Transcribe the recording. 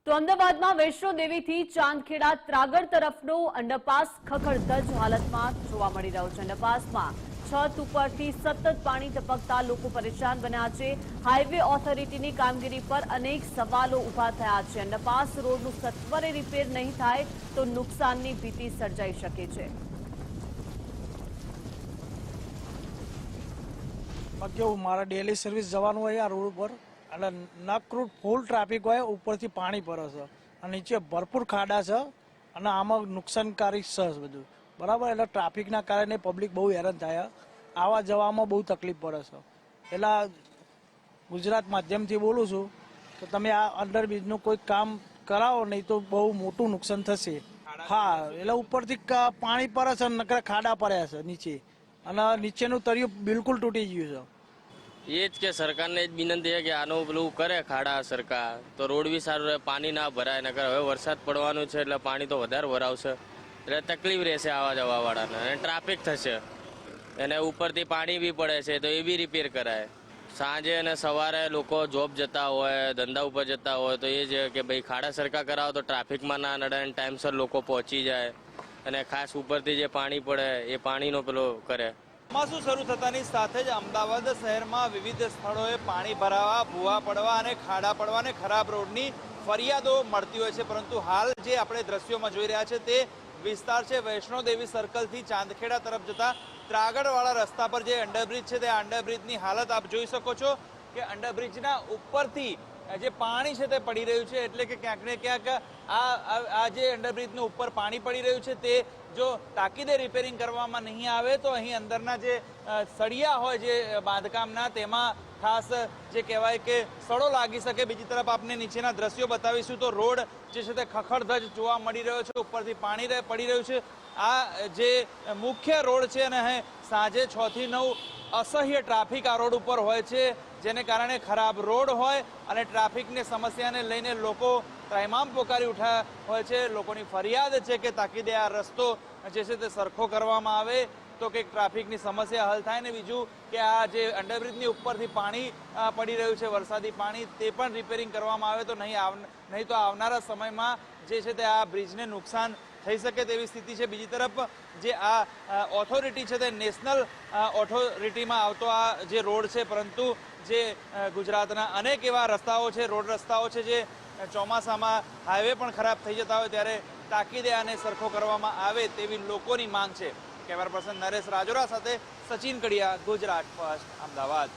તો અમદાવાદમાં વૈષ્ણોદેવીથી ચાંદખેડા ત્રાગડ તરફનો અંડરપાસ ખખડધજ હાલતમાં જોવા મળી રહ્યો છે। અંડરપાસમાં છત ઉપરથી સતત પાણી ટપકતા લોકો પરેશાન બન્યા છે। હાઈવે ઓથોરિટીની કામગીરી પર અનેક સવાલો ઉભા થયા છે। અંડરપાસ રોડનું સત્વરે રિપેર નહીં થાય તો નુકસાનની ભીતિ સર્જાઈ શકે છે। કેવું મારા ડેલી સર્વિસ જવાનું હોય આ રોડ ઉપર એટલે નકરૂટ ફૂલ ટ્રાફિક હોય, ઉપરથી પાણી પડે છે અને નીચે ભરપૂર ખાડા છે અને આમાં નુકસાનકારી છે બધું બરાબર। એટલે ટ્રાફિકના કારણે પબ્લિક બહુ હેરાન થાય, આવવા જવામાં બહુ તકલીફ પડે છે। એટલે ગુજરાત માધ્યમથી બોલું છું તો તમે આ અંડરબ્રિજનું કોઈ કામ કરાવો, નહીં તો બહુ મોટું નુકસાન થશે। હા, એટલે ઉપરથી પાણી પડે છે, નકરા ખાડા પડ્યા છે નીચે અને નીચેનું તળિયું બિલકુલ તૂટી ગયું છે। ये જ કે સરકારને જ વિનંતી છે કે આનું પેલું કરે ખાડા સરકાર, તો રોડ બી સારું રહે, પાણી ના ભરાય। નકર હવે વરસાદ પડવાનું છે એટલે પાણી તો વધારે ભરાવશે, એટલે તકલીફ રહેશે આવવા જવા વાળાને અને ટ્રાફિક થશે। અને ઉપરથી પાણી બી પડે છે તો એ બી રિપેર કરાય। સાંજે અને સવારે લોકો જોબ જતા હોય, ધંધા ઉપર જતા હોય, તો એ જ કે ભાઈ ખાડા સરખા કરાવો તો ટ્રાફિકમાં ના નડે અને ટાઈમસર લોકો પહોંચી જાય। અને ખાસ ઉપરથી જે પાણી પડે એ પાણીનો પેલો કરે। ચોમાસું શરૂ થતાની સાથે જ અમદાવાદ શહેરમાં વિવિધ સ્થળોએ પાણી ભરાવા, ભૂવા પડવા અને ખાડા પડવા અને ખરાબ રોડની ફરિયાદો મળતી હોય છે। પરંતુ હાલ જે આપણે દ્રશ્યોમાં જોઈ રહ્યા છે તે વિસ્તાર છે વૈષ્ણોદેવી સર્કલથી ચાંદખેડા તરફ જતા ત્રાગડવાળા રસ્તા પર જે અંડરબ્રિજ છે તે અંડરબ્રિજની હાલત આપ જોઈ શકો છો કે અંડરબ્રિજના ઉપરથી જે પાણી છે તે પડી રહ્યું છે। એટલે કે ક્યાંક ને ક્યાંક આ જે અંડરબ્રિજનું ઉપર પાણી પડી રહ્યું છે તે જો તાકીદે રિપેરિંગ કરવામાં નહીં આવે તો અહીં અંદરના જે સળિયા હોય જે બાંધકામના તેમાં ખાસ જે કહેવાય કે સડો લાગી શકે। બીજી તરફ આપને નીચેના દ્રશ્યો બતાવીશું તો રોડ જે છે તે ખખડધજ જોવા મળી રહ્યો છે, ઉપરથી પાણી પડી રહ્યું છે। આ જે મુખ્ય રોડ છે અને સાંજે 6 થી 9 અસહ્ય ટ્રાફિક આ રોડ ઉપર હોય છે, જેને કારણે ખરાબ રોડ હોય અને ટ્રાફિકની સમસ્યાને લઈને લોકો ત્રાહિમામ પોકારી ઉઠ્યા હોય છે। લોકોની ફરિયાદ છે કે તાકીદે આ રસ્તો જે છે તે સરખો કરવામાં આવે તો કંઈક ટ્રાફિકની સમસ્યા હલ થાય। ને બીજું કે આ જે અંડરબ્રિજની ઉપરથી પાણી પડી રહ્યું છે, વરસાદી પાણી, તે પણ રિપેરિંગ કરવામાં આવે તો નહીં તો આવનારા સમયમાં જે છે તે આ બ્રિજને નુકસાન થઈ શકે તેવી સ્થિતિ છે। બીજી તરફ જે આ ઓથોરિટી છે તે નેશનલ ઓથોરિટીમાં આવતો આ જે રોડ છે, પરંતુ જે ગુજરાતના અનેક એવા રસ્તાઓ છે, રોડ રસ્તાઓ છે જે ચોમાસામાં હાઈવે પણ ખરાબ થઈ જતા હોય ત્યારે તાકીદે આને સરખો કરવામાં આવે તેવી લોકોની માંગ છે। કેમેરા પર્સન નરેશ રાજોરા સાથે સચિન કડિયા, ગુજરાત ફર્સ્ટ, અમદાવાદ।